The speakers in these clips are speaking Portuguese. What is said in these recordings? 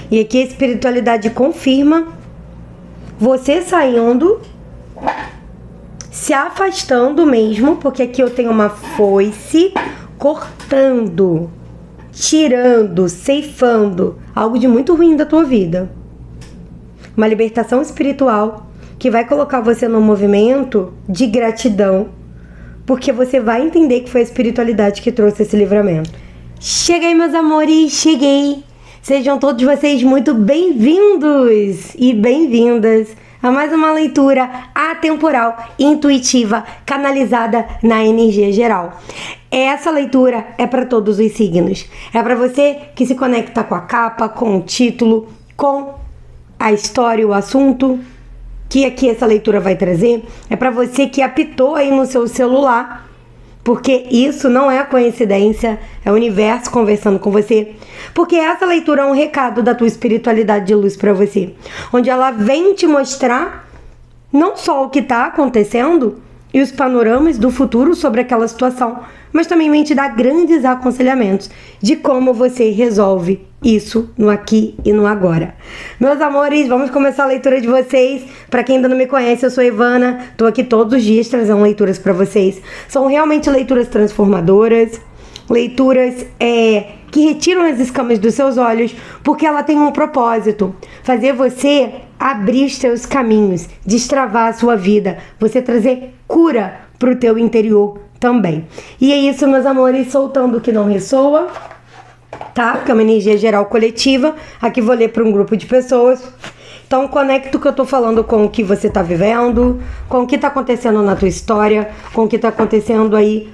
E aqui a espiritualidade confirma você saindo, se afastando mesmo, porque aqui eu tenho uma foice cortando, tirando, ceifando algo de muito ruim da tua vida. Uma libertação espiritual que vai colocar você num movimento de gratidão, porque você vai entender que foi a espiritualidade que trouxe esse livramento. Cheguei, meus amores, cheguei! Sejam todos vocês muito bem-vindos e bem-vindas a mais uma leitura atemporal, intuitiva, canalizada na energia geral. Essa leitura é para todos os signos. É para você que se conecta com a capa, com o título, com a história, o assunto que aqui essa leitura vai trazer. É para você que apitou aí no seu celular, porque isso não é coincidência, é o universo conversando com você. Porque essa leitura é um recado da tua espiritualidade de luz para você, onde ela vem te mostrar não só o que está acontecendo e os panoramas do futuro sobre aquela situação, mas também vem te dar grandes aconselhamentos de como você resolve isso no aqui e no agora. Meus amores, vamos começar a leitura de vocês. Para quem ainda não me conhece, eu sou Ivana, tô aqui todos os dias trazendo leituras para vocês. São realmente leituras transformadoras, leituras que retiram as escamas dos seus olhos, porque ela tem um propósito: fazer você abrir os seus caminhos, destravar a sua vida, você trazer cura pro teu interior também. E é isso, meus amores, soltando o que não ressoa, tá? Porque é uma energia geral coletiva. Aqui vou ler para um grupo de pessoas. Então conecta o que eu tô falando com o que você tá vivendo, com o que tá acontecendo na tua história, com o que tá acontecendo aí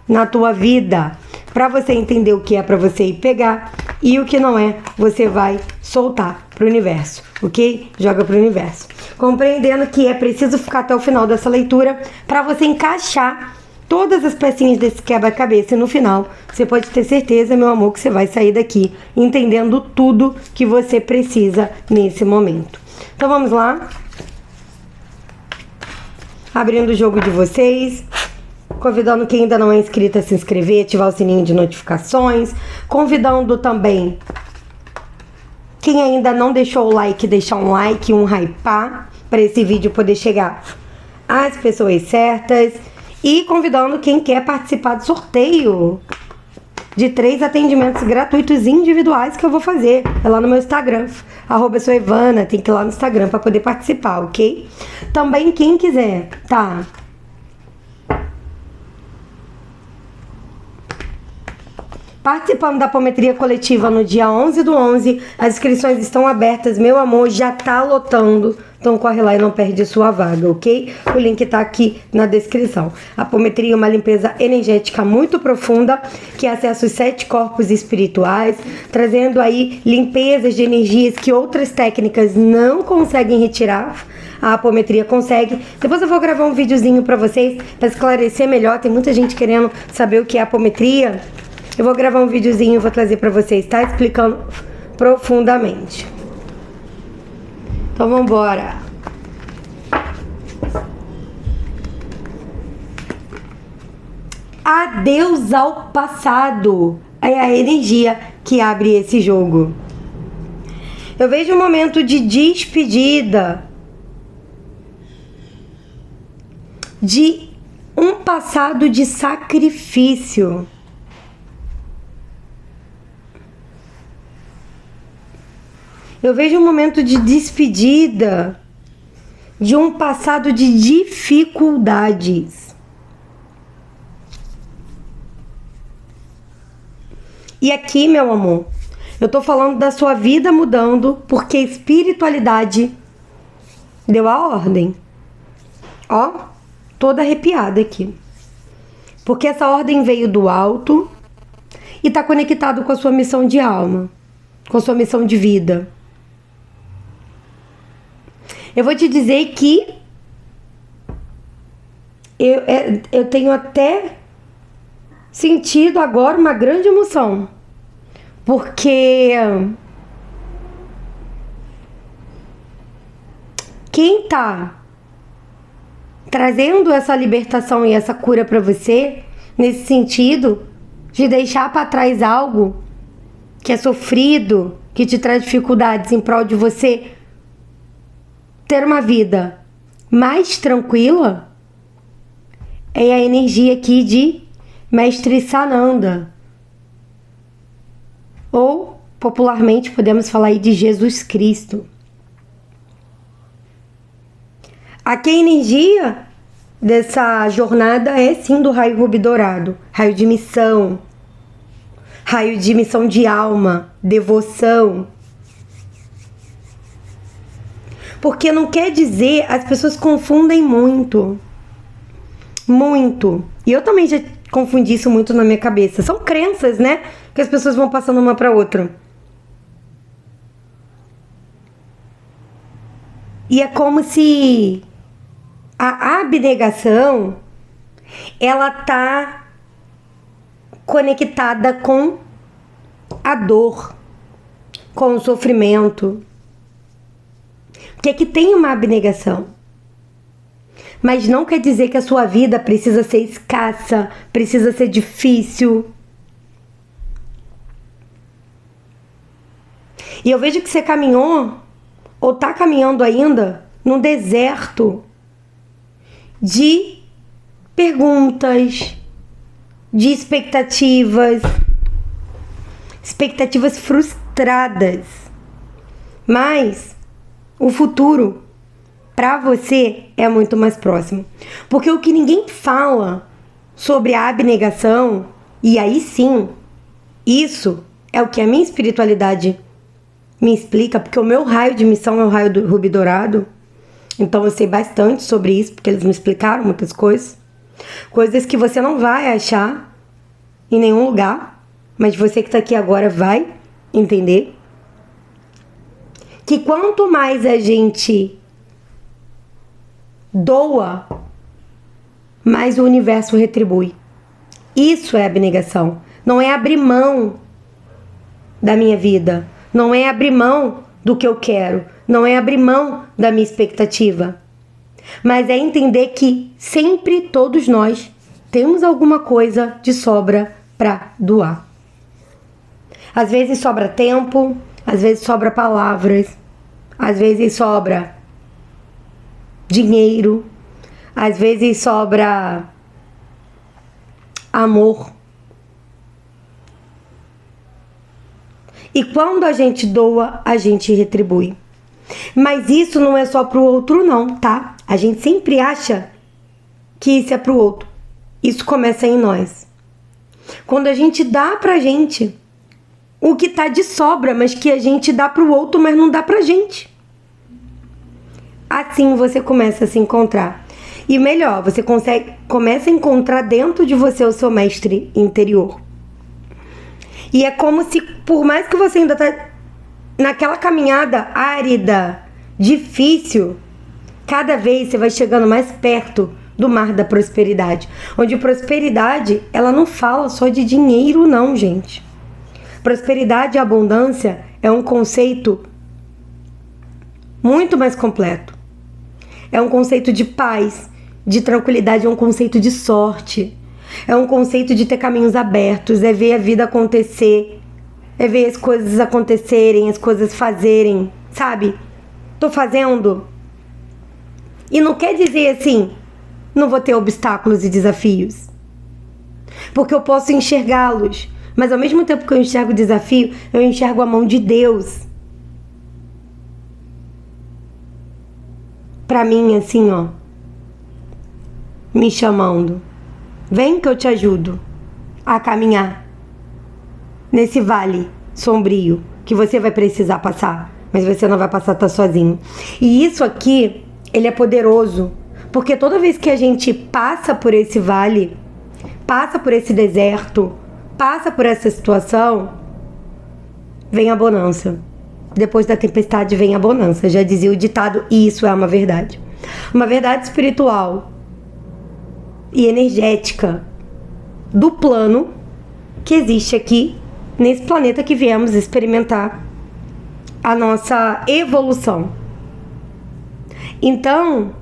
na tua vida, para você entender o que é para você ir pegar e o que não é, você vai soltar pro universo, ok? Joga pro universo. Compreendendo que é preciso ficar até o final dessa leitura para você encaixar todas as pecinhas desse quebra-cabeça, e no final você pode ter certeza, meu amor, que você vai sair daqui entendendo tudo que você precisa nesse momento. Então vamos lá. Abrindo o jogo de vocês. Convidando quem ainda não é inscrito a se inscrever, ativar o sininho de notificações. Convidando também quem ainda não deixou o like, deixar um like, um hypar, para esse vídeo poder chegar às pessoas certas. E convidando quem quer participar do sorteio de 3 atendimentos gratuitos individuais que eu vou fazer. É lá no meu Instagram, @souevana, tem que ir lá no Instagram para poder participar, ok? Também quem quiser, tá? Participando da apometria coletiva no dia 11/11, as inscrições estão abertas, meu amor, já tá lotando, então corre lá e não perde sua vaga, ok? O link tá aqui na descrição. A apometria é uma limpeza energética muito profunda, que acessa os 7 corpos espirituais, trazendo aí limpezas de energias que outras técnicas não conseguem retirar. A apometria consegue. Depois eu vou gravar um videozinho pra vocês, pra esclarecer melhor, tem muita gente querendo saber o que é apometria. Eu vou gravar um videozinho e vou trazer pra vocês, tá? Explicando profundamente. Então, vamos embora. Adeus ao passado. É a energia que abre esse jogo. Eu vejo um momento de despedida. De um passado de sacrifício. Eu vejo um momento de despedida de um passado de dificuldades. E aqui, meu amor, eu tô falando da sua vida mudando porque a espiritualidade deu a ordem. Ó, toda arrepiada aqui. Porque essa ordem veio do alto e tá conectado com a sua missão de alma, com a sua missão de vida. Eu vou te dizer que eu tenho até sentido agora uma grande emoção, porque quem tá trazendo essa libertação e essa cura para você, nesse sentido de deixar para trás algo que é sofrido, que te traz dificuldades em prol de você ter uma vida mais tranquila, é a energia aqui de Mestre Sananda. Ou, popularmente, podemos falar aí de Jesus Cristo. Aqui a energia dessa jornada é sim do raio rubi dourado, raio de missão de alma, devoção. Porque não quer dizer, as pessoas confundem muito. Muito. E eu também já confundi isso muito na minha cabeça. São crenças, né? Que as pessoas vão passando uma para outra. E é como se a abnegação, ela tá conectada com a dor, com o sofrimento. Porque aqui tem uma abnegação. Mas não quer dizer que a sua vida precisa ser escassa, precisa ser difícil. E eu vejo que você caminhou, ou tá caminhando ainda, num deserto de perguntas, de expectativas frustradas. Mas o futuro para você é muito mais próximo. Porque o que ninguém fala sobre a abnegação, e aí sim, isso é o que a minha espiritualidade me explica, porque o meu raio de missão é o raio do rubi dourado. Então eu sei bastante sobre isso, porque eles me explicaram muitas coisas. Coisas que você não vai achar em nenhum lugar, mas você que está aqui agora vai entender. Que quanto mais a gente doa, mais o universo retribui. Isso é abnegação. Não é abrir mão da minha vida. Não é abrir mão do que eu quero. Não é abrir mão da minha expectativa. Mas é entender que sempre todos nós temos alguma coisa de sobra para doar. Às vezes sobra tempo, às vezes sobra palavras, às vezes sobra dinheiro, às vezes sobra amor. E quando a gente doa, a gente retribui. Mas isso não é só pro outro não, tá? A gente sempre acha que isso é pro outro. Isso começa em nós. Quando a gente dá pra gente o que tá de sobra, mas que a gente dá pro outro, mas não dá pra gente. Assim você começa a se encontrar. E melhor, você começa a encontrar dentro de você o seu mestre interior. E é como se, por mais que você ainda tá naquela caminhada árida, difícil, cada vez você vai chegando mais perto do mar da prosperidade. Onde prosperidade, ela não fala só de dinheiro não, gente. Prosperidade e abundância é um conceito muito mais completo. É um conceito de paz, de tranquilidade, é um conceito de sorte. É um conceito de ter caminhos abertos, é ver a vida acontecer, é ver as coisas acontecerem, as coisas fazerem, sabe? Tô fazendo. E não quer dizer assim, não vou ter obstáculos e desafios. Porque eu posso enxergá-los, mas ao mesmo tempo que eu enxergo o desafio, eu enxergo a mão de Deus. Pra mim, assim, ó, me chamando. Vem que eu te ajudo a caminhar nesse vale sombrio que você vai precisar passar, mas você não vai passar, tá sozinho. E isso aqui, ele é poderoso, porque toda vez que a gente passa por esse vale, passa por esse deserto, passa por essa situação, vem a bonança. Depois da tempestade vem a bonança, já dizia o ditado, e isso é uma verdade. Uma verdade espiritual e energética do plano que existe aqui nesse planeta que viemos experimentar a nossa evolução. Então,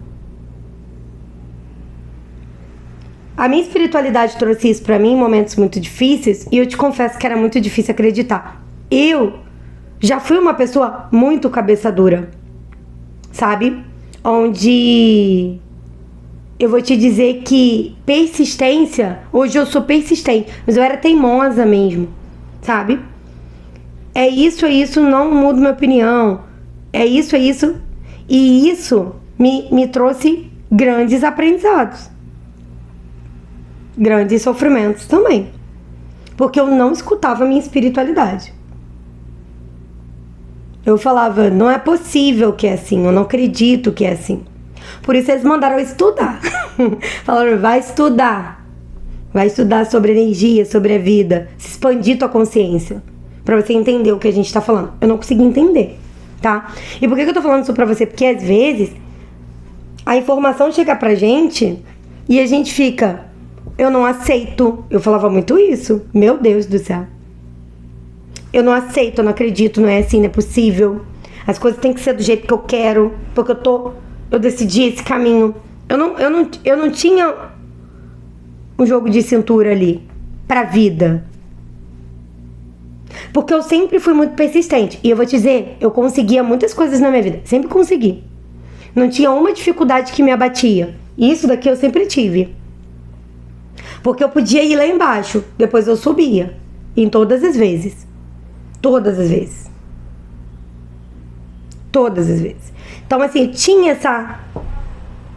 a minha espiritualidade trouxe isso pra mim em momentos muito difíceis, e eu te confesso que era muito difícil acreditar. Eu já fui uma pessoa muito cabeça dura, sabe? Onde eu vou te dizer que persistência, hoje eu sou persistente, mas eu era teimosa mesmo, sabe? É isso, não mudo minha opinião. É isso. E isso me trouxe grandes aprendizados. Grandes sofrimentos também. Porque eu não escutava a minha espiritualidade. Eu falava, não é possível que é assim, eu não acredito que é assim. Por isso eles mandaram eu estudar. Falaram, vai estudar. Vai estudar sobre energia, sobre a vida. Se expandir tua consciência. Pra você entender o que a gente tá falando. Eu não consegui entender, tá? E por que eu tô falando isso pra você? Porque às vezes a informação chega pra gente e a gente fica, eu não aceito. Eu falava muito isso. Meu Deus do céu. Eu não aceito, eu não acredito, não é assim, não é possível. As coisas têm que ser do jeito que eu quero, porque eu decidi esse caminho. Eu não tinha um jogo de cintura ali pra vida. Porque eu sempre fui muito persistente. E eu vou te dizer, eu conseguia muitas coisas na minha vida. Sempre consegui. Não tinha uma dificuldade que me abatia. E isso daqui eu sempre tive. Porque eu podia ir lá embaixo, depois eu subia. Em todas as vezes. Todas as vezes. Todas as vezes. Então, assim, tinha essa...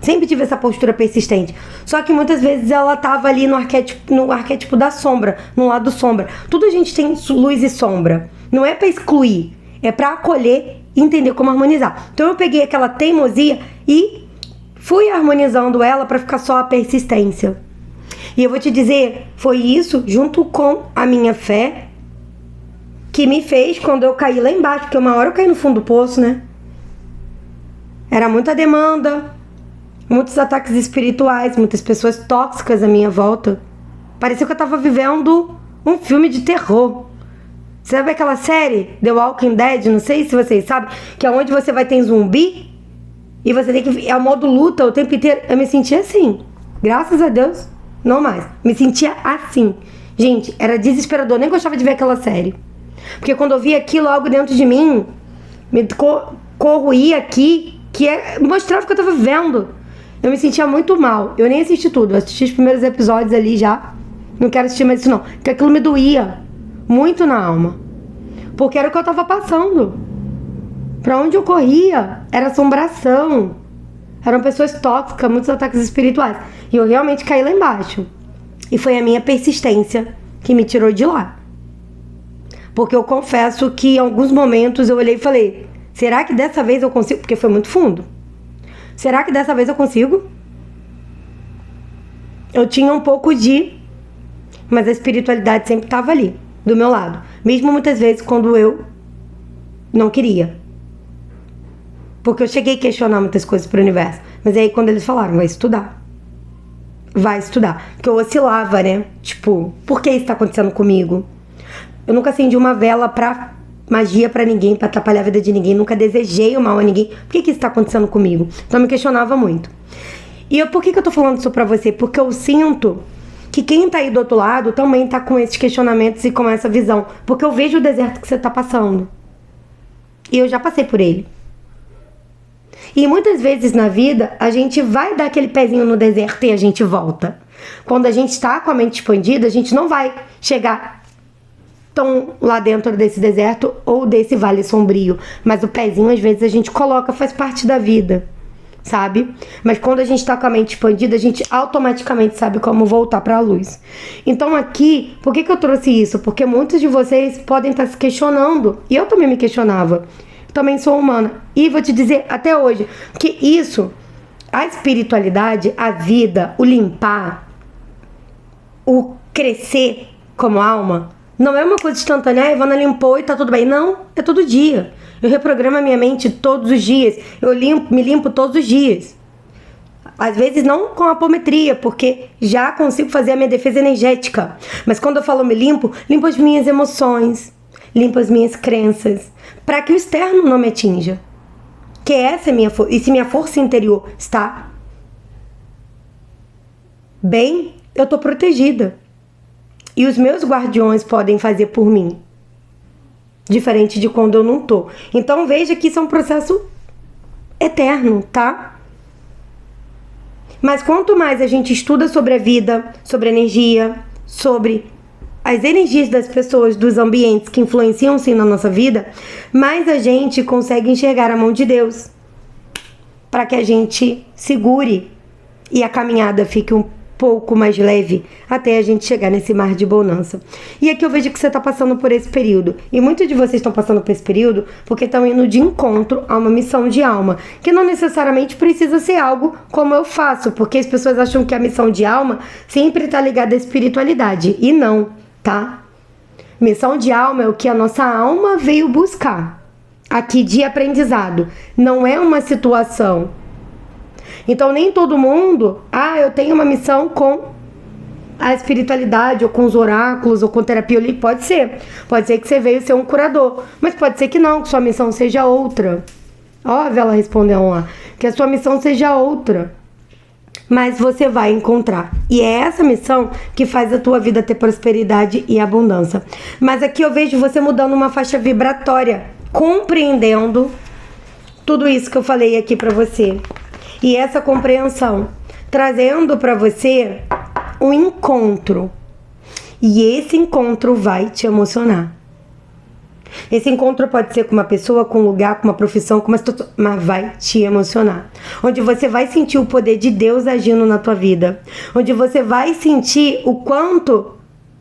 Sempre tive essa postura persistente. Só que muitas vezes ela tava ali no arquétipo da sombra, no lado sombra. Tudo a gente tem luz e sombra. Não é pra excluir, é pra acolher e entender como harmonizar. Então eu peguei aquela teimosia e fui harmonizando ela pra ficar só a persistência. E eu vou te dizer, foi isso, junto com a minha fé, que me fez quando eu caí lá embaixo. Porque uma hora eu caí no fundo do poço, né? Era muita demanda, muitos ataques espirituais, muitas pessoas tóxicas à minha volta. Parecia que eu tava vivendo um filme de terror. Sabe aquela série The Walking Dead? Não sei se vocês sabem, que é onde você vai ter zumbi e você tem que... É o modo luta o tempo inteiro. Eu me sentia assim. Graças a Deus, não mais. Me sentia assim. Gente, era desesperador. Nem gostava de ver aquela série. Porque quando eu via aquilo, algo dentro de mim me corroía aqui, mostrava o que eu tava vivendo. Eu me sentia muito mal. Eu nem assisti tudo. Eu assisti os primeiros episódios ali já. Não quero assistir mais isso não. Porque aquilo me doía muito na alma. Porque era o que eu tava passando. Pra onde eu corria era assombração. Eram pessoas tóxicas, muitos ataques espirituais. E eu realmente caí lá embaixo. E foi a minha persistência que me tirou de lá. Porque eu confesso que em alguns momentos eu olhei e falei, será que dessa vez eu consigo? Porque foi muito fundo. Será que dessa vez eu consigo? Eu tinha um pouco de... Mas a espiritualidade sempre estava ali, do meu lado. Mesmo muitas vezes quando eu não queria. Porque eu cheguei a questionar muitas coisas pro universo. Mas aí quando eles falaram, vai estudar. Vai estudar. Porque eu oscilava, né? Tipo, por que isso tá acontecendo comigo? Eu nunca acendi uma vela pra magia pra ninguém, pra atrapalhar a vida de ninguém. Nunca desejei o mal a ninguém. Por que isso tá acontecendo comigo? Então eu me questionava muito. E por que eu tô falando isso pra você? Porque eu sinto que quem tá aí do outro lado também tá com esses questionamentos e com essa visão. Porque eu vejo o deserto que você tá passando. E eu já passei por ele. E muitas vezes na vida, a gente vai dar aquele pezinho no deserto e a gente volta. Quando a gente tá com a mente expandida, a gente não vai chegar tão lá dentro desse deserto ou desse vale sombrio. Mas o pezinho, às vezes, a gente coloca, faz parte da vida, sabe? Mas quando a gente tá com a mente expandida, a gente automaticamente sabe como voltar pra luz. Então aqui, por que eu trouxe isso? Porque muitos de vocês podem estar se questionando. E eu também me questionava. Eu também sou humana. E vou te dizer, até hoje, que isso, a espiritualidade, a vida, o limpar, o crescer como alma, não é uma coisa instantânea. A Ivana limpou e tá tudo bem. Não, é todo dia. Eu reprogramo a minha mente todos os dias. Eu me limpo todos os dias. Às vezes não com apometria, porque já consigo fazer a minha defesa energética. Mas quando eu falo me limpo, limpo as minhas emoções, limpo as minhas crenças, para que o externo não me atinja. Que essa é minha força. E se minha força interior está bem, eu tô protegida. E os meus guardiões podem fazer por mim. diferente de quando eu não tô. Então veja que isso é um processo eterno, tá? Mas quanto mais a gente estuda sobre a vida, sobre a energia, sobre as energias das pessoas, dos ambientes que influenciam sim na nossa vida, mais a gente consegue enxergar a mão de Deus para que a gente segure e a caminhada fique um pouco mais leve até a gente chegar nesse mar de bonança. E aqui eu vejo que você está passando por esse período. E muitos de vocês estão passando por esse período porque estão indo de encontro a uma missão de alma, que não necessariamente precisa ser algo como eu faço, porque as pessoas acham que a missão de alma sempre está ligada à espiritualidade. E não, tá? Missão de alma é o que a nossa alma veio buscar aqui de aprendizado. Não é uma situação. Então nem todo mundo, eu tenho uma missão com a espiritualidade, ou com os oráculos, ou com terapia holística. Pode ser que você veio ser um curador, mas pode ser que não, que sua missão seja outra. Ó, a Vela respondeu lá, que a sua missão seja outra, mas você vai encontrar, e é essa missão que faz a tua vida ter prosperidade e abundância. Mas aqui eu vejo você mudando uma faixa vibratória, compreendendo tudo isso que eu falei aqui pra você. E essa compreensão trazendo para você um encontro. E esse encontro vai te emocionar. Esse encontro pode ser com uma pessoa, com um lugar, com uma profissão, com uma situação, mas vai te emocionar. Onde você vai sentir o poder de Deus agindo na tua vida. Onde você vai sentir o quanto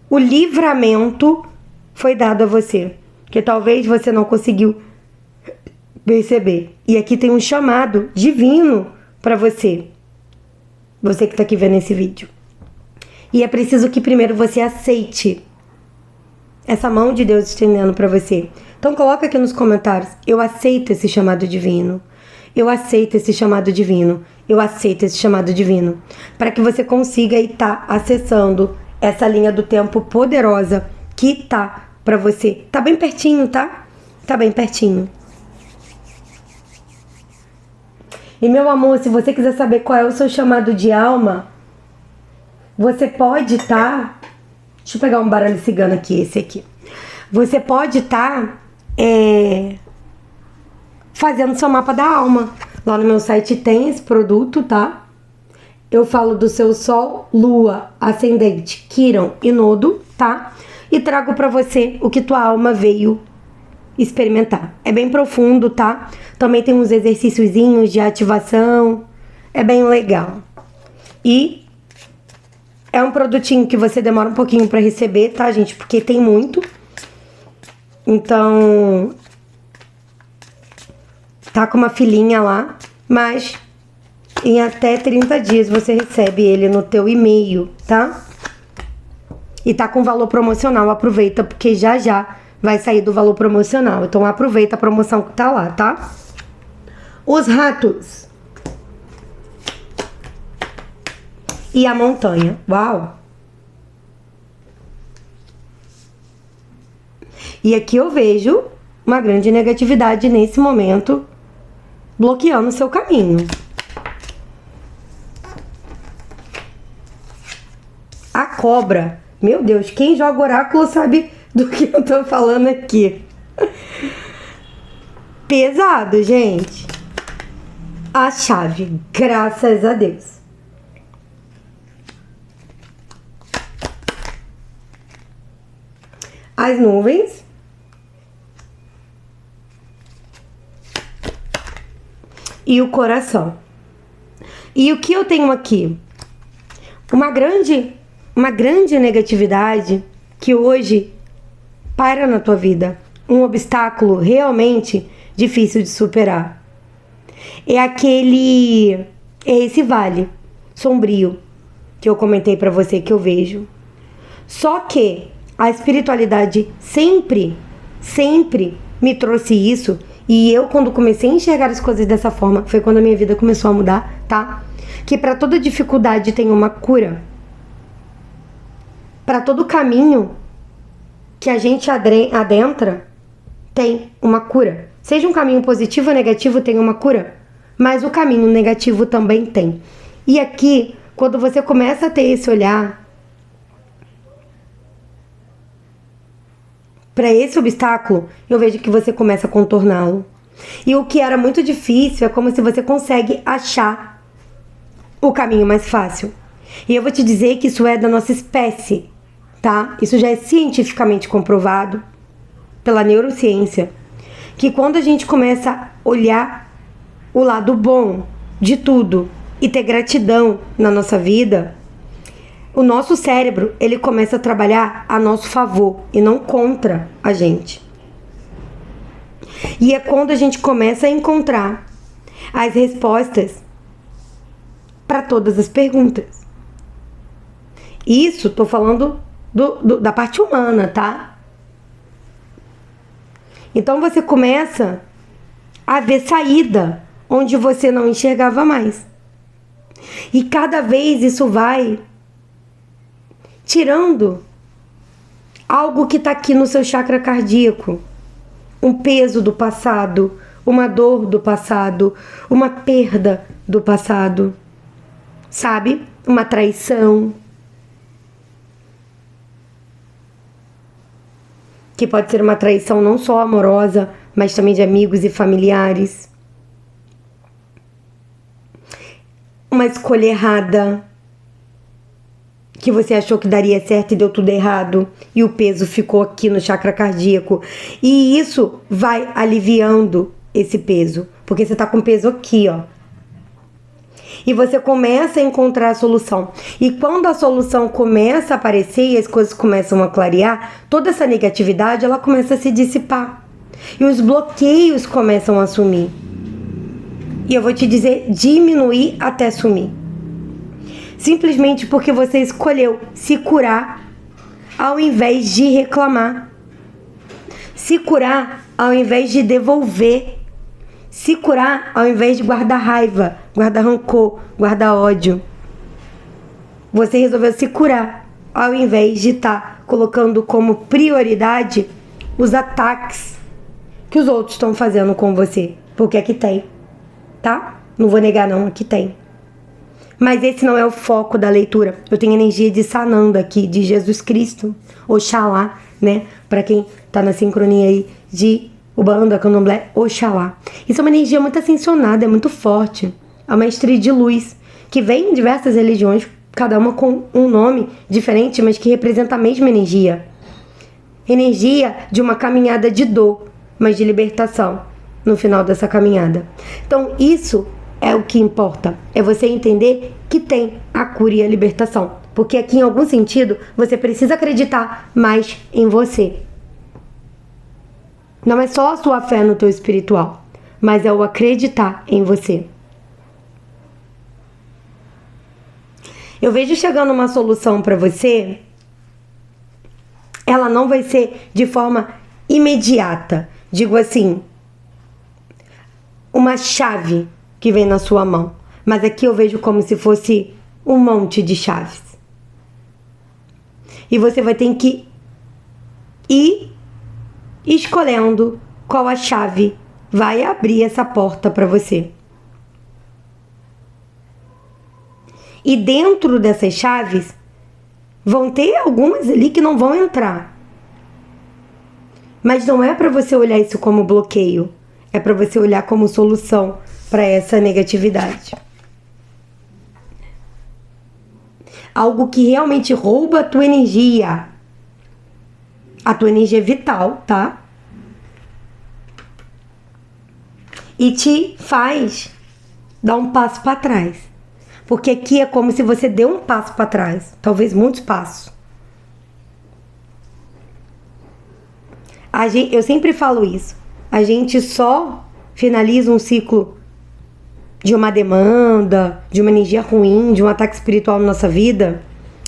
o livramento foi dado a você. Que talvez você não conseguiu perceber. E aqui tem um chamado divino para você que tá aqui vendo esse vídeo. E é preciso que primeiro você aceite essa mão de Deus estendendo para você. Então coloca aqui nos comentários: eu aceito esse chamado divino. Eu aceito esse chamado divino. Eu aceito esse chamado divino. Para que você consiga estar acessando essa linha do tempo poderosa que tá para você. Tá bem pertinho, tá? Tá bem pertinho. E meu amor, se você quiser saber qual é o seu chamado de alma, você pode estar... Deixa eu pegar um baralho cigano aqui, esse aqui. Você pode estar fazendo seu mapa da alma. Lá no meu site tem esse produto, tá? Eu falo do seu Sol, Lua, Ascendente, Quirón e Nodo, tá? E trago pra você o que tua alma veio experimentar. É bem profundo, tá? Também tem uns exercíciozinhos de ativação. É bem legal. E é um produtinho que você demora um pouquinho pra receber, tá, gente? Porque tem muito. Então, tá com uma filinha lá, mas em até 30 dias você recebe ele no teu e-mail, tá? E tá com valor promocional. Aproveita, porque já vai sair do valor promocional. Então aproveita a promoção que tá lá, tá? Os ratos. E a montanha. Uau! E aqui eu vejo uma grande negatividade nesse momento, bloqueando o seu caminho. A cobra. Meu Deus, quem joga oráculo sabe do que eu tô falando aqui. Pesado, gente. A chave, graças a Deus. As nuvens. E o coração. E o que eu tenho aqui? Uma grande negatividade que hoje para na tua vida. Um obstáculo realmente difícil de superar. É esse vale sombrio que eu comentei pra você, que eu vejo. Só que a espiritualidade sempre me trouxe isso. E eu, quando comecei a enxergar as coisas dessa forma, foi quando a minha vida começou a mudar, tá? Que pra toda dificuldade tem uma cura. Pra todo caminho que a gente adentra, tem uma cura. Seja um caminho positivo ou negativo, tem uma cura. Mas o caminho negativo também tem. E aqui, quando você começa a ter esse olhar para esse obstáculo, eu vejo que você começa a contorná-lo. E o que era muito difícil é como se você consegue achar o caminho mais fácil. E eu vou te dizer que isso é da nossa espécie, tá? Isso já é cientificamente comprovado pela neurociência, que quando a gente começa a olhar o lado bom de tudo e ter gratidão na nossa vida, o nosso cérebro, ele começa a trabalhar a nosso favor e não contra a gente. E é quando a gente começa a encontrar as respostas para todas as perguntas. Isso, tô falando da parte humana, tá? Então você começa a ver saída onde você não enxergava mais. E cada vez isso vai tirando algo que está aqui no seu chakra cardíaco. Um peso do passado, uma dor do passado, uma perda do passado. Sabe? Uma traição. Que pode ser uma traição não só amorosa, mas também de amigos e familiares. Uma escolha errada, que você achou que daria certo e deu tudo errado, e o peso ficou aqui no chakra cardíaco. E isso vai aliviando esse peso, porque você tá com peso aqui, ó. E você começa a encontrar a solução. E quando a solução começa a aparecer e as coisas começam a clarear, toda essa negatividade, ela começa a se dissipar. E os bloqueios começam a sumir. E eu vou te dizer, diminuir até sumir. Simplesmente porque você escolheu se curar ao invés de reclamar. Se curar ao invés de devolver. Se curar ao invés de guardar raiva, guardar rancor, guardar ódio. Você resolveu se curar ao invés de estar colocando como prioridade os ataques que os outros estão fazendo com você. Porque aqui tem, tá? Não vou negar não, aqui tem. Mas esse não é o foco da leitura. Eu tenho energia de Sananda aqui, de Jesus Cristo, Oxalá, né? Para quem tá na sincronia aí de Umbanda, Candomblé, Oxalá. Isso é uma energia muito ascensionada, é muito forte. É uma estria de luz, que vem em diversas religiões, cada uma com um nome diferente, mas que representa a mesma energia. Energia de uma caminhada de dor, mas de libertação no final dessa caminhada. Então isso é o que importa, é você entender que tem a cura e a libertação. Porque aqui, em algum sentido, você precisa acreditar mais em você. Não é só a sua fé no teu espiritual, mas é o acreditar em você. Eu vejo chegando uma solução para você, ela não vai ser de forma imediata. Digo assim, uma chave que vem na sua mão. Mas aqui eu vejo como se fosse um monte de chaves. E você vai ter que ir escolhendo qual a chave vai abrir essa porta para você. E dentro dessas chaves, vão ter algumas ali que não vão entrar. Mas não é para você olhar isso como bloqueio. É para você olhar como solução para essa negatividade. Algo que realmente rouba a tua energia. A tua energia vital, tá? E te faz dar um passo para trás. Porque aqui é como se você deu um passo para trás. Talvez muitos passos. Eu sempre falo isso. A gente só finaliza um ciclo de uma demanda, de uma energia ruim, de um ataque espiritual na nossa vida,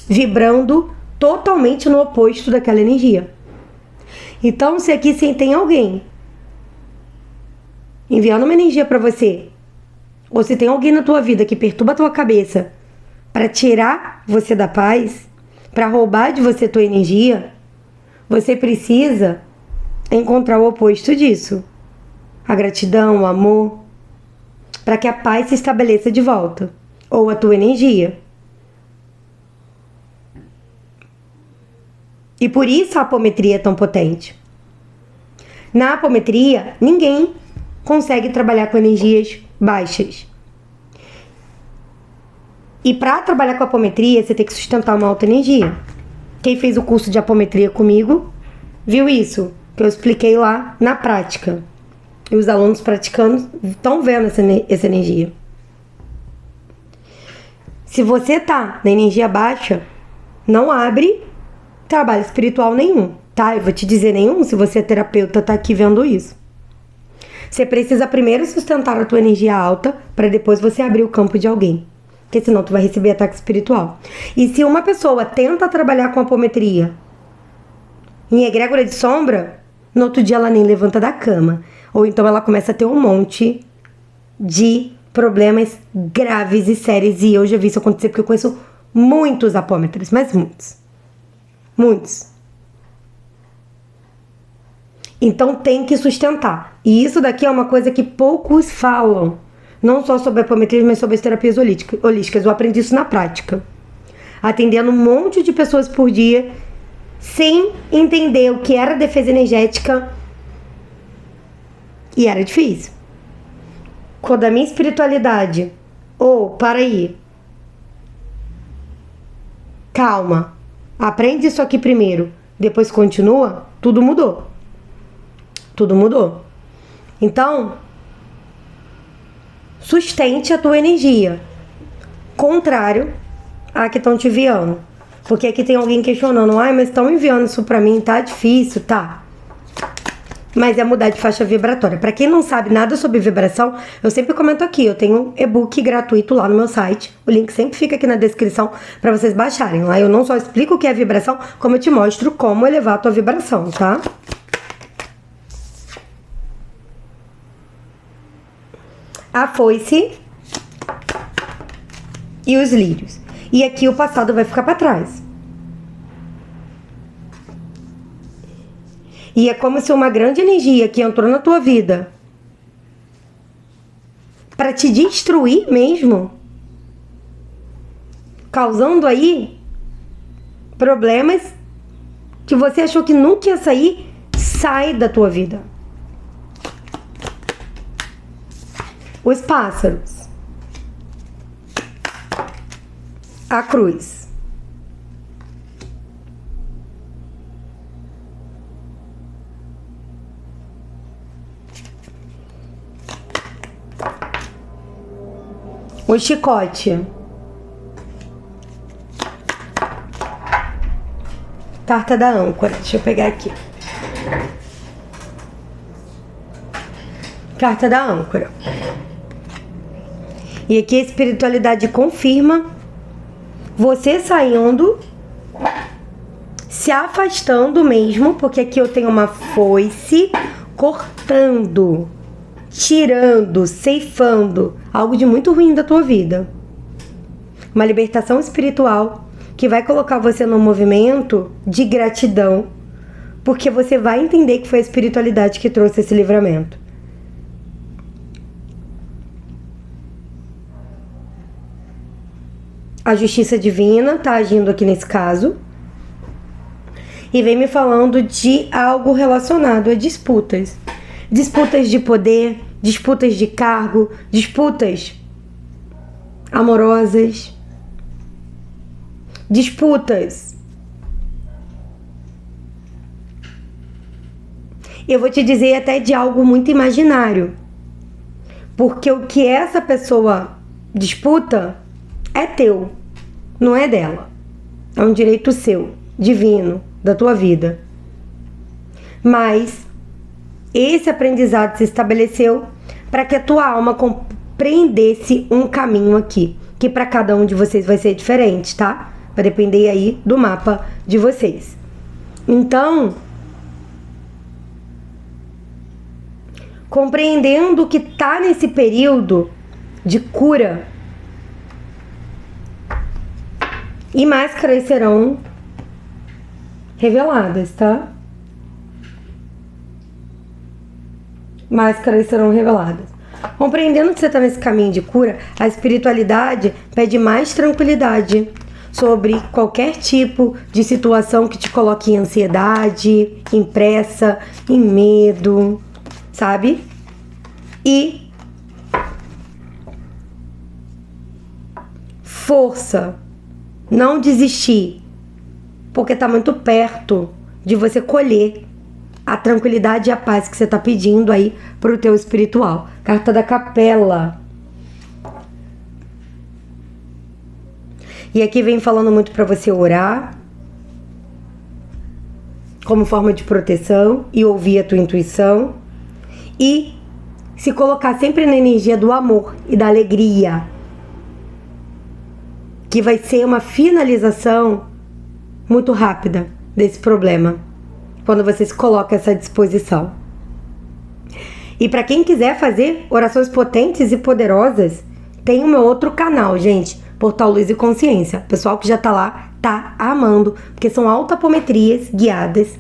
vibrando totalmente no oposto daquela energia. Então, se aqui tem alguém enviando uma energia para você, ou se tem alguém na tua vida que perturba a tua cabeça para tirar você da paz, para roubar de você tua energia, você precisa encontrar o oposto disso. A gratidão, o amor, para que a paz se estabeleça de volta, ou a tua energia. E por isso a apometria é tão potente, Na apometria, ninguém consegue trabalhar com energias baixas. E para trabalhar com apometria, você tem que sustentar uma alta energia. Quem fez o curso de apometria comigo, viu isso, que eu expliquei lá na prática. E os alunos praticando estão vendo essa energia. Se você tá na energia baixa, não abre trabalho espiritual nenhum, tá? Eu vou te dizer nenhum, se você é terapeuta, tá aqui vendo isso. Você precisa primeiro sustentar a tua energia alta, para depois você abrir o campo de alguém. Porque senão tu vai receber ataque espiritual. E se uma pessoa tenta trabalhar com apometria em egrégora de sombra, no outro dia ela nem levanta da cama. Ou então ela começa a ter um monte de problemas graves e sérios. E eu já vi isso acontecer porque eu conheço muitos apômetros, mas muitos. Muitos. Então tem que sustentar. E isso daqui é uma coisa que poucos falam. Não só sobre apometria, mas sobre as terapias holísticas. Eu aprendi isso na prática. Atendendo um monte de pessoas por dia, sem entender o que era defesa energética. E era difícil. Quando a minha espiritualidade... para aí. Calma. Aprende isso aqui primeiro. Depois continua. Tudo mudou. Tudo mudou. Então... sustente a tua energia. Contrário a que estão te enviando. Porque aqui tem alguém questionando. Mas estão enviando isso pra mim, tá difícil, tá? Mas é mudar de faixa vibratória. Pra quem não sabe nada sobre vibração, eu sempre comento aqui. Eu tenho um e-book gratuito lá no meu site. O link sempre fica aqui na descrição pra vocês baixarem. Lá eu não só explico o que é vibração, como eu te mostro como elevar a tua vibração, tá? A foice e os lírios. E aqui o passado vai ficar para trás. E é como se uma grande energia que entrou na tua vida para te destruir mesmo, causando aí problemas que você achou que nunca ia sair, sai da tua vida. Os pássaros. A cruz. O chicote. Carta da âncora. Deixa eu pegar aqui. Carta da âncora. E aqui a espiritualidade confirma você saindo, se afastando mesmo, porque aqui eu tenho uma foice cortando, tirando, ceifando algo de muito ruim da tua vida. Uma libertação espiritual que vai colocar você num movimento de gratidão, porque você vai entender que foi a espiritualidade que trouxe esse livramento. A justiça divina tá agindo aqui nesse caso e vem me falando de algo relacionado a disputas. Disputas de poder, disputas de cargo, disputas amorosas, disputas. Eu vou te dizer até de algo muito imaginário, porque o que essa pessoa disputa é teu, não é dela. É um direito seu, divino, da tua vida. Mas esse aprendizado se estabeleceu para que a tua alma compreendesse um caminho aqui, que para cada um de vocês vai ser diferente, tá? Vai depender aí do mapa de vocês. Então, compreendendo que tá nesse período de cura, e máscaras serão reveladas, tá? Máscaras serão reveladas. Compreendendo que você está nesse caminho de cura, a espiritualidade pede mais tranquilidade. sobre qualquer tipo de situação que te coloque em ansiedade, em pressa, em medo, sabe? E força, não desistir, porque tá muito perto de você colher a tranquilidade e a paz que você tá pedindo aí pro teu espiritual. Carta da Capela. E aqui vem falando muito pra você orar como forma de proteção e ouvir a tua intuição e se colocar sempre na energia do amor e da alegria, que vai ser uma finalização muito rápida desse problema, quando você se coloca a essa disposição. E para quem quiser fazer orações potentes e poderosas, tem o meu outro canal, gente, Portal Luz e Consciência. O pessoal que já tá lá tá amando, porque são autoapometrias guiadas,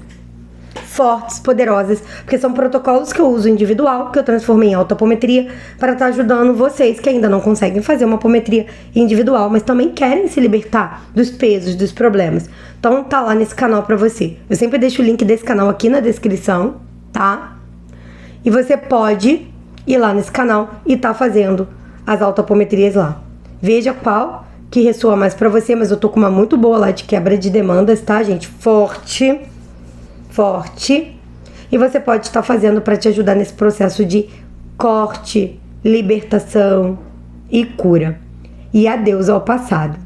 fortes, poderosas, porque são protocolos que eu uso individual, que eu transformei em autoapometria, para estar ajudando vocês que ainda não conseguem fazer uma apometria individual, mas também querem se libertar dos pesos, dos problemas. Então tá lá nesse canal para você. Eu sempre deixo o link desse canal aqui na descrição, tá? E você pode ir lá nesse canal e tá fazendo as autoapometrias lá. Veja qual que ressoa mais para você, mas eu tô com uma muito boa lá de quebra de demandas, tá, gente? Forte. E você pode estar fazendo para te ajudar nesse processo de corte, libertação e cura. E adeus ao passado.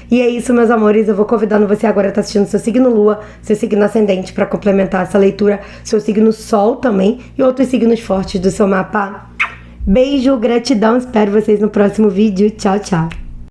E é isso, meus amores, eu vou convidando você agora a estar assistindo seu signo Lua, seu signo Ascendente, para complementar essa leitura, seu signo Sol também e outros signos fortes do seu mapa. Beijo, gratidão, espero vocês no próximo vídeo. Tchau, tchau.